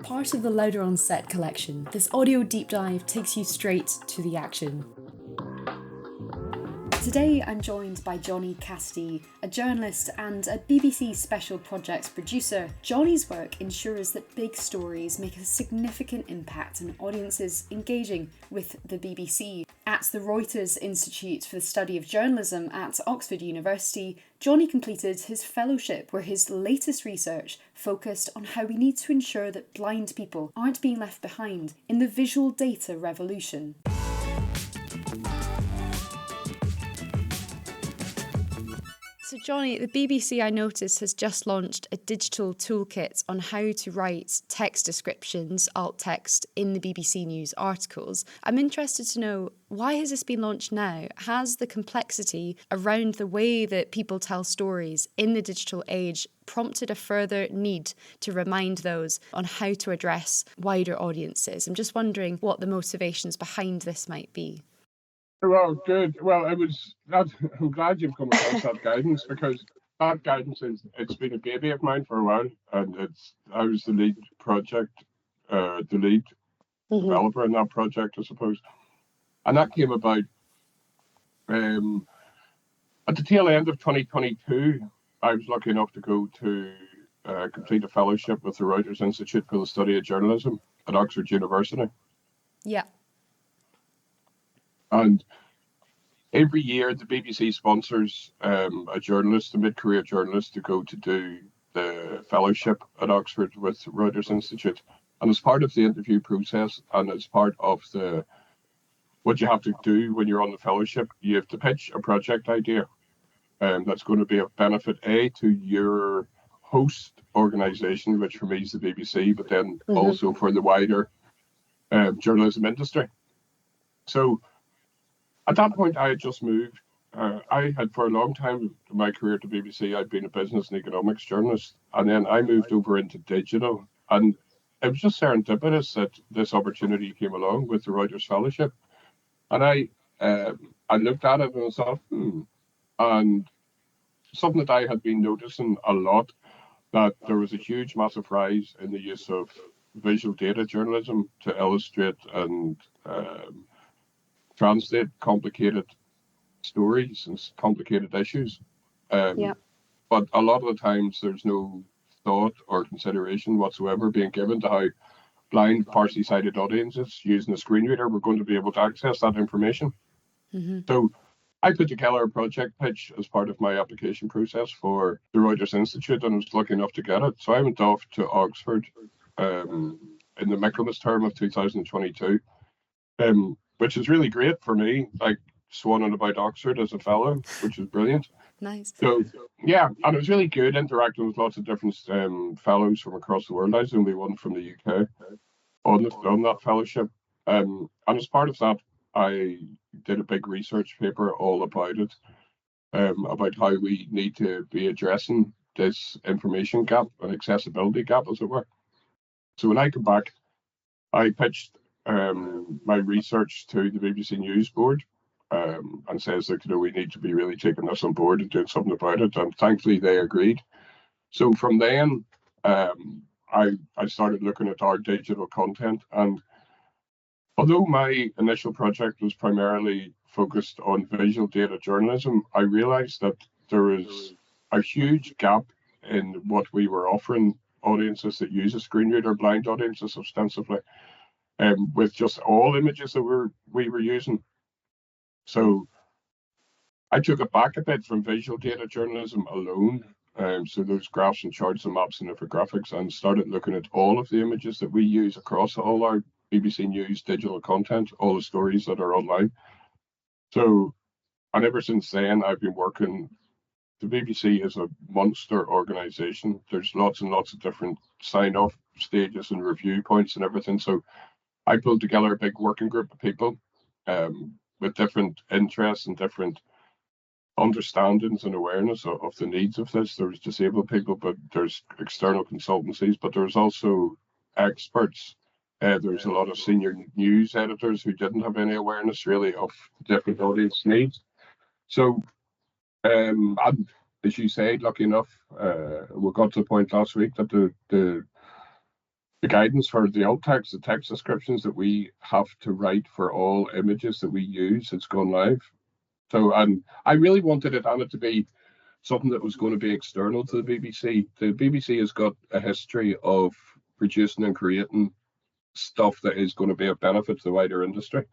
Part of the Louder on Set collection, this audio deep dive takes you straight to the action. Today I'm joined by Johny Cassidy, a journalist and a BBC Special Projects producer. Johnny's work ensures that big stories make a significant impact on audiences engaging with the BBC. At the Reuters Institute for the Study of Journalism at Oxford University, Johny completed his fellowship where his latest research focused on how we need to ensure that blind people aren't being left behind in the visual data revolution. So Johny, the BBC, I noticed, has just launched a digital toolkit on how to write text descriptions, alt text, in the BBC News articles. I'm interested to know, why has this been launched now? Has the complexity around the way that people tell stories in the digital age prompted a further need to remind those on how to address wider audiences? I'm just wondering what the motivations behind this might be. Well, good. Well, I'm glad you've come across that guidance, because that guidance it's been a baby of mine for a while, and I was the lead developer in that project, I suppose. And that came about at the tail end of 2022. I was lucky enough to go to complete a fellowship with the Reuters Institute for the Study of Journalism at Oxford University. Yeah. And every year, the BBC sponsors a mid-career journalist, to go to do the fellowship at Oxford with Reuters Institute. And as part of the interview process, and as part of what you have to do when you're on the fellowship, you have to pitch a project idea that's going to be of benefit, to your host organisation, which for me is the BBC, but then also for the wider journalism industry. So at that point, I had just moved. I had, for a long time in my career at the BBC, I'd been a business and economics journalist, and then I moved over into digital. And it was just serendipitous that this opportunity came along with the Reuters Fellowship. And I looked at it and I thought, And something that I had been noticing a lot, that there was a huge, massive rise in the use of visual data journalism to illustrate and translate complicated stories and complicated issues. But a lot of the times there's no thought or consideration whatsoever being given to how blind, partially sighted audiences using a screen reader were going to be able to access that information. So I put together a project pitch as part of my application process for the Reuters Institute, and I was lucky enough to get it. So I went off to Oxford in the Michaelmas term of 2022. Which is really great for me, like swanning about Oxford as a fellow, which is brilliant. Nice. So, yeah, and it was really good interacting with lots of different fellows from across the world. I was the only one from the UK on that fellowship. And as part of that, I did a big research paper all about it, about how we need to be addressing this information gap and accessibility gap, as it were. So when I come back, I pitched my research to the BBC News board, and says that we need to be really taking this on board and doing something about it. And thankfully they agreed. So from then, I started looking at our digital content. And although my initial project was primarily focused on visual data journalism, I realized that there is a huge gap in what we were offering audiences that use a screen reader, blind audiences ostensibly, with just all images that we were using. So I took it back a bit from visual data journalism alone. So those graphs and charts and maps and infographics, and started looking at all of the images that we use across all our BBC News digital content, all the stories that are online. So, and ever since then, I've been working. The BBC is a monster organisation. There's lots and lots of different sign-off stages and review points and everything. So I pulled together a big working group of people with different interests and different understandings and awareness of the needs of this. There's disabled people, but there's external consultancies, but there's also experts. There's a lot of senior news editors who didn't have any awareness really of different audience needs. So, and as you said, lucky enough, we got to the point last week that the the guidance for the alt text, the text descriptions that we have to write for all images that we use, it's gone live. So, and I really wanted it to be something that was going to be external to the BBC. The BBC has got a history of producing and creating stuff that is going to be of benefit to the wider industry.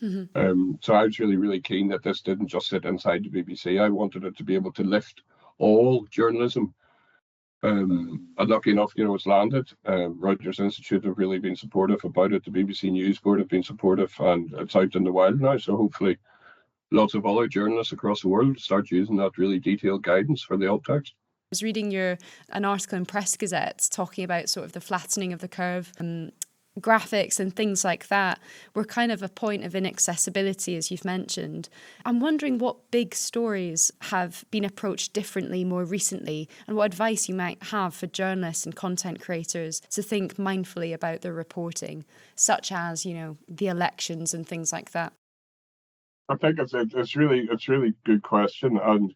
So I was really, really keen that this didn't just sit inside the BBC. I wanted it to be able to lift all journalism. And lucky enough, it's landed. Reuters Institute have really been supportive about it. The BBC News Board have been supportive, and it's out in the wild now. So hopefully lots of other journalists across the world start using that really detailed guidance for the alt text. I was reading an article in Press Gazette talking about sort of the flattening of the curve and graphics and things like that were kind of a point of inaccessibility, as you've mentioned. I'm wondering what big stories have been approached differently more recently, and what advice you might have for journalists and content creators to think mindfully about their reporting, such as, the elections and things like that. I think it's really good question, and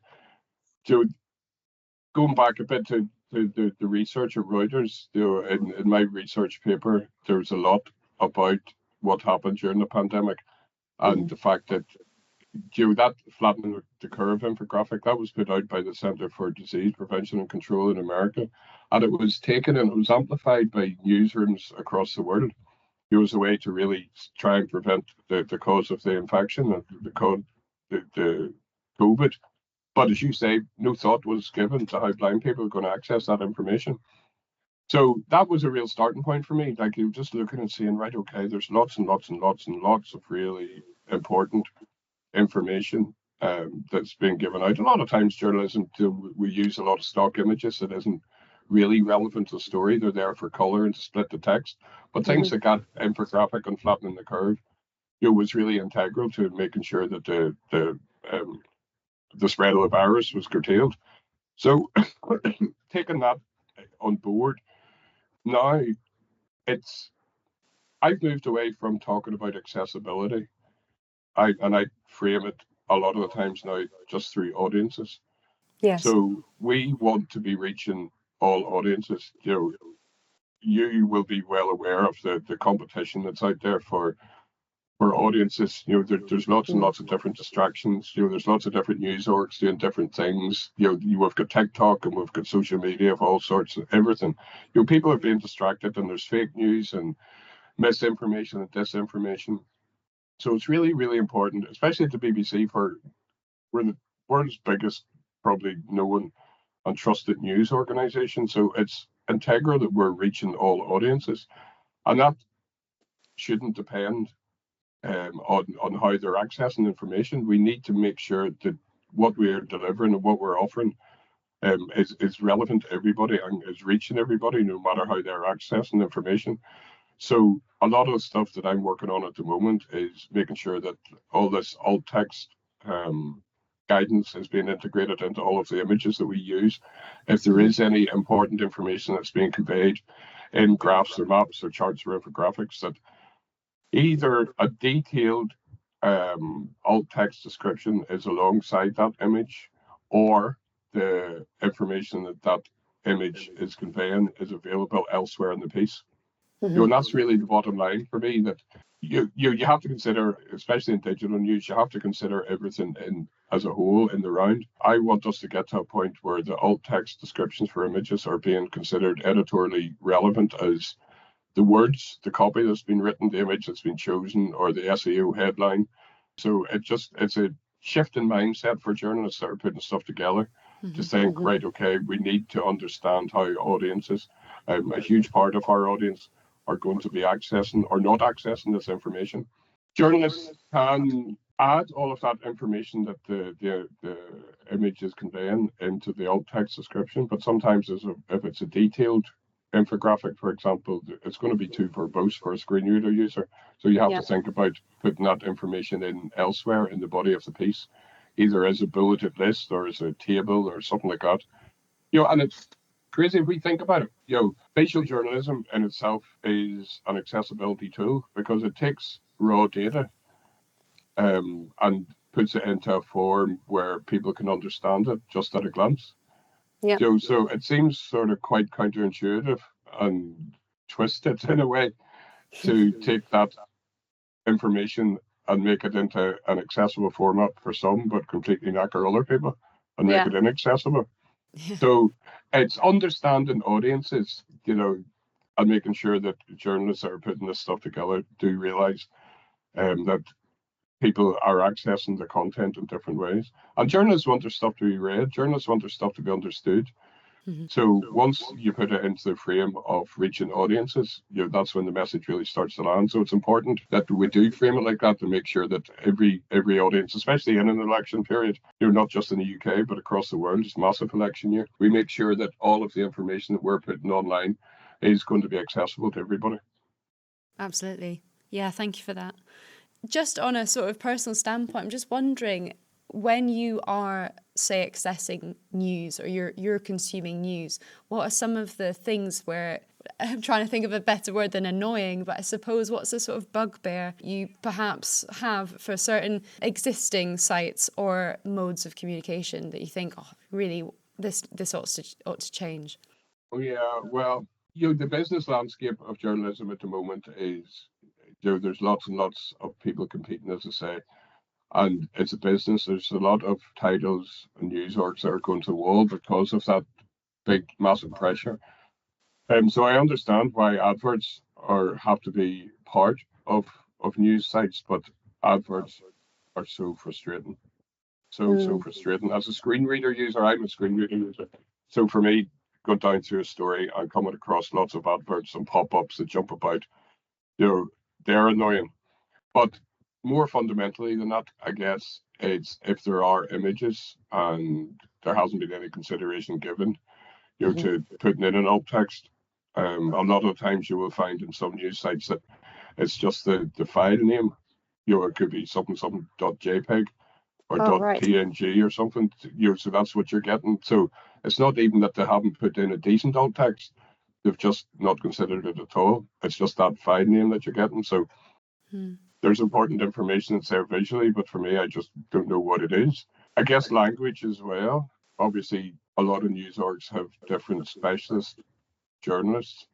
going back a bit to the research at Reuters, in my research paper, there's a lot about what happened during the pandemic, and the fact that that flattening the curve infographic that was put out by the Center for Disease Prevention and Control in America, and it was taken and it was amplified by newsrooms across the world. It was a way to really try and prevent the cause of the infection and the COVID. But as you say, no thought was given to how blind people are going to access that information. So that was a real starting point for me. Like, you're just looking and seeing, right, okay, there's lots and lots and lots and lots of really important information that's being given out. A lot of times journalism, we use a lot of stock images that isn't really relevant to the story. They're there for color and to split the text. But things like that infographic and flattening the curve, was really integral to making sure that the spread of the virus was curtailed. So taking that on board, now I've moved away from talking about accessibility. I frame it a lot of the times now just through audiences. Yes. So we want to be reaching all audiences. You will be well aware of the competition that's out there for audiences. There's lots and lots of different distractions. There's lots of different news orgs doing different things. We've got TikTok and we've got social media of all sorts of everything. People are being distracted, and there's fake news and misinformation and disinformation. So it's really, really important, especially at the BBC, we're the world's biggest, probably known and trusted news organisation. So it's integral that we're reaching all audiences, and that shouldn't depend on how they're accessing information. We need to make sure that what we're delivering and what we're offering is relevant to everybody and is reaching everybody, no matter how they're accessing information. So a lot of the stuff that I'm working on at the moment is making sure that all this alt text guidance is being integrated into all of the images that we use. If there is any important information that's being conveyed in graphs or maps or charts or infographics, that either a detailed alt text description is alongside that image, or the information that image is conveying is available elsewhere in the piece. And that's really the bottom line for me, that you have to consider, especially in digital news, you have to consider everything as a whole in the round. I want us to get to a point where the alt text descriptions for images are being considered editorially relevant as the words, the copy that's been written, the image that's been chosen, or the SEO headline. So it's a shift in mindset for journalists that are putting stuff together to think, right, okay, we need to understand how audiences, a huge part of our audience, are going to be accessing or not accessing this information. Journalists can add all of that information that the image is conveying into the alt text description, but sometimes if it's a detailed infographic, for example, it's going to be too verbose for a screen reader user. So you have to think about putting that information in elsewhere in the body of the piece, either as a bulleted list or as a table or something like that. And it's crazy if we think about it. Visual journalism in itself is an accessibility tool because it takes raw data and puts it into a form where people can understand it just at a glance. So it seems sort of quite counterintuitive and twist it in a way to take that information and make it into an accessible format for some, but completely knacker other people and make it inaccessible. So it's understanding audiences, and making sure that journalists that are putting this stuff together do realize that people are accessing the content in different ways. And journalists want their stuff to be read. Journalists want their stuff to be understood. So once you put it into the frame of reaching audiences, that's when the message really starts to land. So it's important that we do frame it like that to make sure that every audience, especially in an election period, not just in the UK, but across the world, it's massive election year, we make sure that all of the information that we're putting online is going to be accessible to everybody. Absolutely. Yeah, thank you for that. Just on a sort of personal standpoint, I'm just wondering, when you are, say, accessing news or you're consuming news, what are some of the things where, I'm trying to think of a better word than annoying, but I suppose what's the sort of bugbear you perhaps have for certain existing sites or modes of communication that you think, oh, really, this ought to change? Oh, yeah, well, the business landscape of journalism at the moment is, there's lots and lots of people competing, as I say. And it's a business. There's a lot of titles and news orgs that are going to the wall because of that big, massive pressure. So I understand why adverts have to be part of news sites, but adverts are so frustrating. So frustrating. As a screen reader user, I'm a screen reader user. So for me, going down through a story, I'm coming across lots of adverts and pop-ups that jump about. They're annoying. But more fundamentally than that, I guess, it's if there are images and there hasn't been any consideration given, to putting in an alt text. A lot of times you will find in some news sites that it's just the file name. It could be something .jpeg or .png or something. So that's what you're getting. So it's not even that they haven't put in a decent alt text. They've just not considered it at all. It's just that file name that you're getting. So there's important information that's there visually, but for me, I just don't know what it is. I guess language as well. Obviously, a lot of news orgs have different specialist journalists,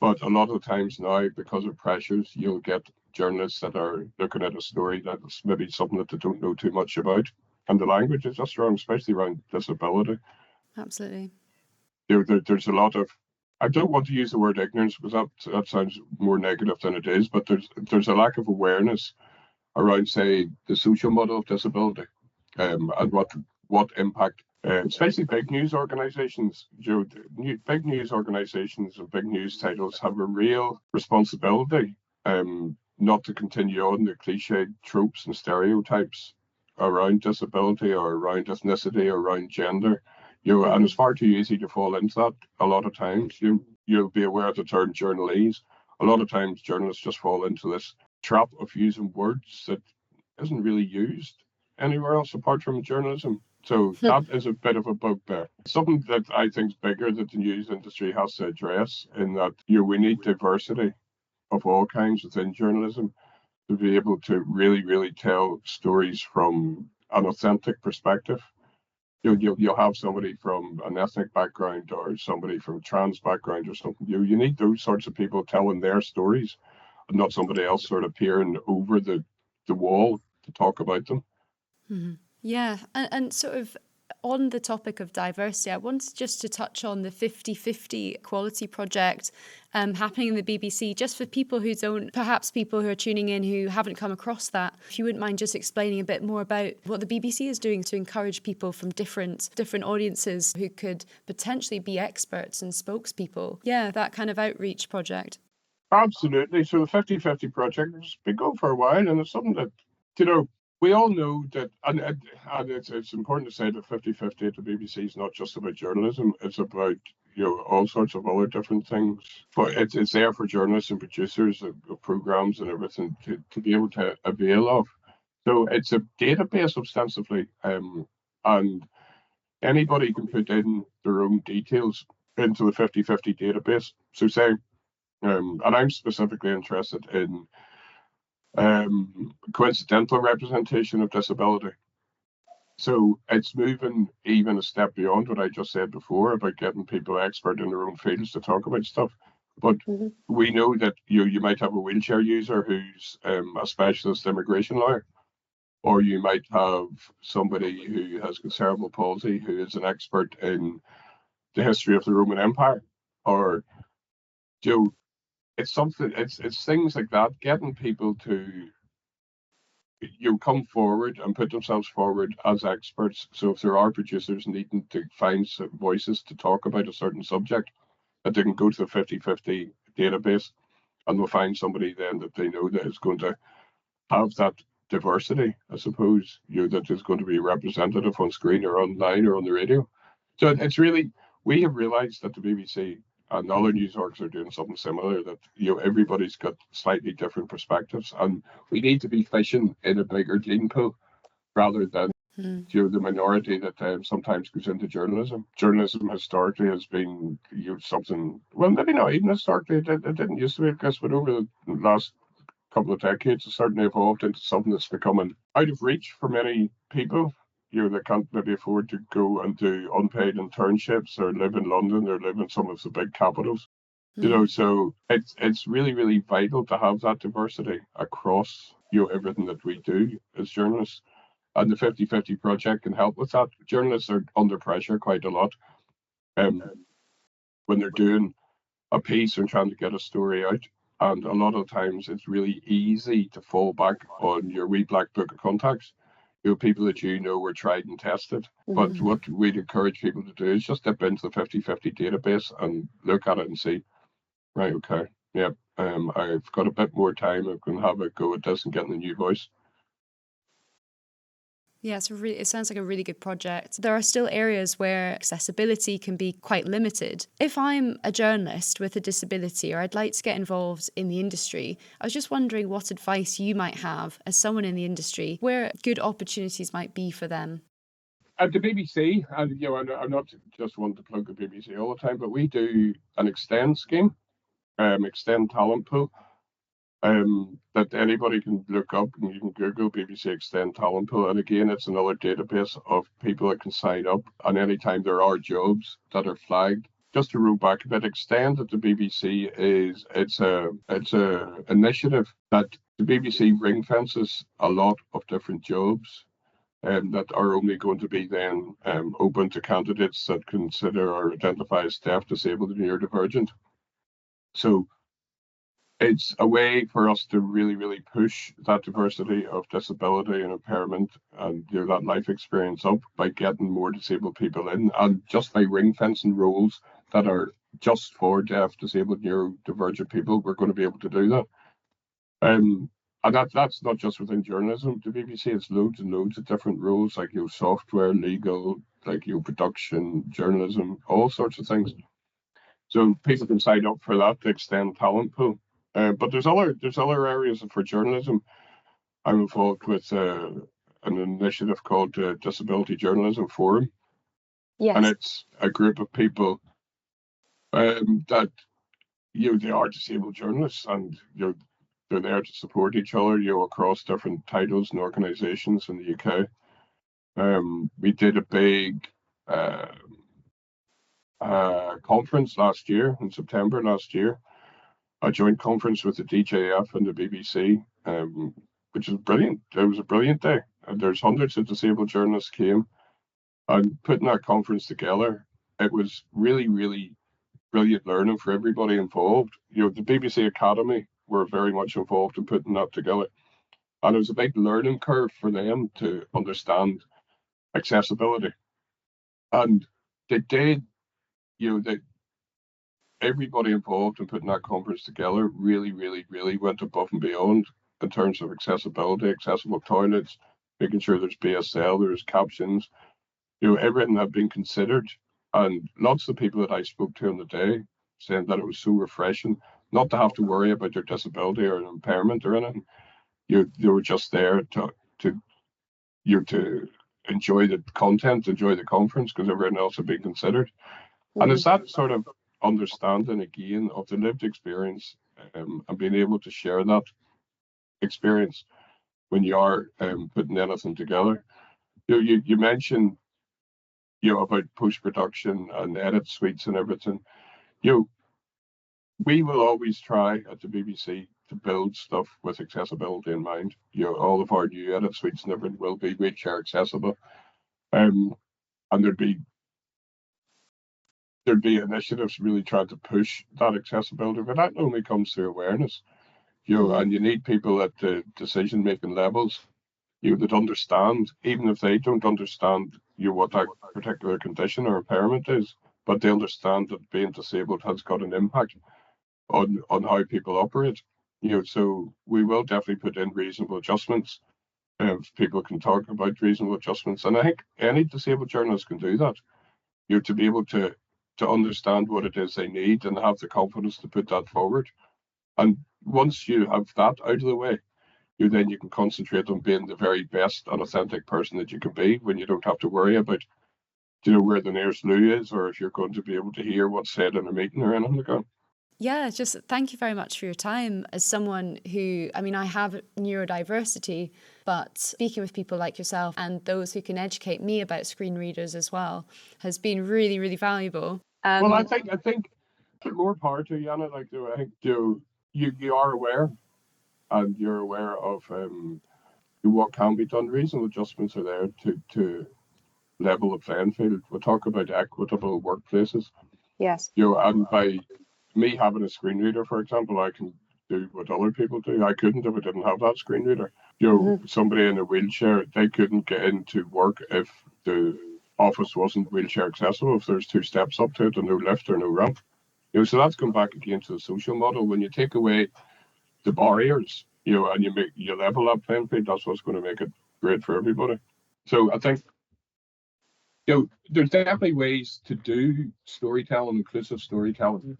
but a lot of the times now, because of pressures, you'll get journalists that are looking at a story that's maybe something that they don't know too much about. And the language is just wrong, especially around disability. Absolutely. There's a lot of, I don't want to use the word ignorance because that sounds more negative than it is, but there's a lack of awareness around, say, the social model of disability, and what impact, especially big news organisations. Big news organisations and big news titles have a real responsibility not to continue on the cliched tropes and stereotypes around disability or around ethnicity or around gender. And it's far too easy to fall into that a lot of times. You'll be aware of the term journalese. A lot of times journalists just fall into this trap of using words that isn't really used anywhere else apart from journalism. So that is a bit of a bugbear. Something that I think is bigger that the news industry has to address, in that we need diversity of all kinds within journalism to be able to really, really tell stories from an authentic perspective. You'll have somebody from an ethnic background or somebody from trans background or something. You need those sorts of people telling their stories, and not somebody else sort of peering over the wall to talk about them. Yeah, and sort of on the topic of diversity, I wanted just to touch on the 50/50 Equality Project happening in the BBC, just for people who are tuning in who haven't come across that. If you wouldn't mind just explaining a bit more about what the BBC is doing to encourage people from different audiences who could potentially be experts and spokespeople. Yeah, that kind of outreach project. Absolutely. So the 50/50 Project has been going for a while, and it's something that, we all know that, and it's important to say that 50/50 at the BBC is not just about journalism. It's about all sorts of other different things. But it's there for journalists and producers of programs and everything to be able to avail of. So it's a database ostensibly, and anybody can put in their own details into the 50/50 database. So say, and I'm specifically interested in coincidental representation of disability. So it's moving even a step beyond what I just said before about getting people expert in their own fields to talk about stuff. But Mm-hmm. we know that you might have a wheelchair user who's a specialist immigration lawyer, or you might have somebody who has cerebral palsy who is an expert in the history of the Roman Empire, or you know, it's something. It's things like that, getting people to come forward and put themselves forward as experts. So if there are producers needing to find voices to talk about a certain subject, that they can go to the 50/50 database and they'll find somebody then that they know that is going to have that diversity, I suppose, that is going to be representative on screen or online or on the radio. So it's really, we have realized that the BBC and other news orgs are doing something similar, that everybody's got slightly different perspectives, and we need to be fishing in a bigger gene pool rather than the minority that sometimes goes into journalism. Journalism historically has been something, well, maybe not even historically, it didn't used to be, I guess, but over the last couple of decades, it's certainly evolved into something that's becoming out of reach for many people. That can't maybe afford to go and do unpaid internships or live in London or live in some of the big capitals. So it's really, really vital to have that diversity across everything that we do as journalists. And the 50/50 project can help with that. Journalists are under pressure quite a lot when they're doing a piece and trying to get a story out. And a lot of times it's really easy to fall back on your wee black book of contacts, people that were tried and tested. But what we'd encourage people to do is just dip into the 50/50 database and look at it and see, right, okay, yeah, I've got a bit more time, I can have a go at this and getting a new voice. Yeah, it sounds like a really good project. There are still areas where accessibility can be quite limited. If I'm a journalist with a disability, or I'd like to get involved in the industry, I was just wondering what advice you might have as someone in the industry, where good opportunities might be for them. At the BBC, and I'm not just one to plug the BBC all the time, but we do an Extend scheme, Extend talent pool. That anybody can look up, and you can Google BBC Extend Talent Pool. And again, it's another database of people that can sign up. And anytime there are jobs that are flagged, just to roll back a bit, Extend at the BBC it's a initiative that the BBC ring fences a lot of different jobs that are only going to be then open to candidates that consider or identify as deaf, disabled, and neurodivergent. So it's a way for us to really, really push that diversity of disability and impairment and that life experience up by getting more disabled people in, and just by ring fencing roles that are just for deaf, disabled, neurodivergent people, we're going to be able to do that. And that's not just within journalism. The BBC has loads and loads of different roles, like software, legal, like production, journalism, all sorts of things. So people can sign up for that to Extend talent pool. But there's other areas for journalism. I'm involved with an initiative called Disability Journalism Forum. Yes. And it's a group of people that they are disabled journalists, and they're there to support each other across different titles and organisations in the UK. We did a big conference last year, in September last year, a joint conference with the DJF and the BBC, which is brilliant. It was a brilliant day. And there's hundreds of disabled journalists came, and putting that conference together, it was really, really brilliant learning for everybody involved. The BBC Academy were very much involved in putting that together. And it was a big learning curve for them to understand accessibility. And they did, everybody involved in putting that conference together really, really, really went above and beyond in terms of accessibility, accessible toilets, making sure there's BSL, there's captions, everything had been considered. And lots of people that I spoke to on the day saying that it was so refreshing not to have to worry about their disability or an impairment or anything. They were just there to enjoy the content, enjoy the conference, because everything else had been considered. And it's that sort of understanding again of the lived experience and being able to share that experience when you are putting anything together. You mentioned about post-production and edit suites and everything. we will always try at the BBC to build stuff with accessibility in mind. All of our new edit suites and everything will be wheelchair accessible. And there'd be initiatives really trying to push that accessibility, but that only comes through awareness. And you need people at the decision-making levels, that understand, even if they don't understand what that particular condition or impairment is, but they understand that being disabled has got an impact on how people operate. So we will definitely put in reasonable adjustments. If people can talk about reasonable adjustments, and I think any disabled journalist can do that. To be able to understand what it is they need and have the confidence to put that forward. And once you have that out of the way, then you can concentrate on being the very best and authentic person that you can be, when you don't have to worry about, where the nearest loo is, or if you're going to be able to hear what's said in a meeting or anything like that. Yeah, just thank you very much for your time. As someone who, I have neurodiversity, but speaking with people like yourself and those who can educate me about screen readers as well has been really, really valuable. Well, I think more power to you, Anna. I think you are aware, and you're aware of what can be done. Reasonable adjustments are there to level the playing field. We'll talk about equitable workplaces. Yes. And by me having a screen reader, for example, I can do what other people do. I couldn't if I didn't have that screen reader. Somebody in a wheelchair, they couldn't get into work if the office wasn't wheelchair accessible, if there's 2 steps up to it and no lift or no ramp. So that's going back again to the social model. When you take away the barriers, and you level that playing field, that's what's going to make it great for everybody. So I think there's definitely ways to do storytelling, inclusive storytelling.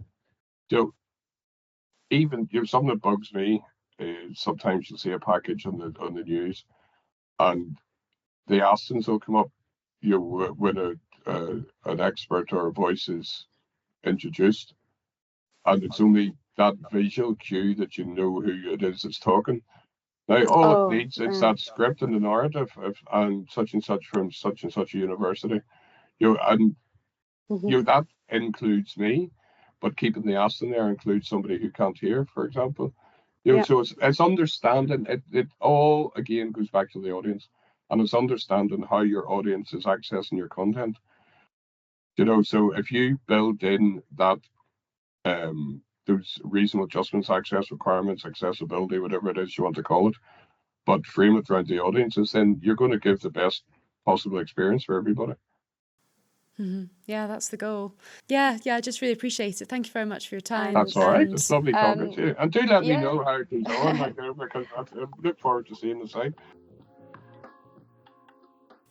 Even something that bugs me is sometimes you'll see a package on the news, and the Astons will come up, when an expert or a voice is introduced, and it's only that visual cue that you know who it is that's talking. Now, all it needs is that script and the narrative and such from such and such a university. And that includes me, but keeping the Aston there includes somebody who can't hear, for example. So it's understanding. It all again goes back to the audience, and it's understanding how your audience is accessing your content. So if you build in that those reasonable adjustments, access requirements, accessibility, whatever it is you want to call it, but frame it around the audiences, then you're going to give the best possible experience for everybody. Yeah, that's the goal. Yeah, I just really appreciate it. Thank you very much for your time. That's all right. It's lovely talking to you. And do let me know how it goes on, because I look forward to seeing the site.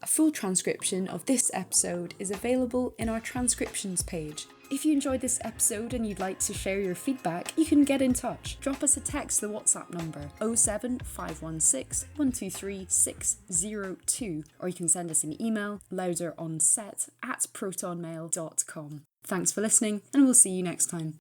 A full transcription of this episode is available in our transcriptions page. If you enjoyed this episode and you'd like to share your feedback, you can get in touch. Drop us a text to the WhatsApp number 07516 123 602, or you can send us an email louderonset@protonmail.com. Thanks for listening, and we'll see you next time.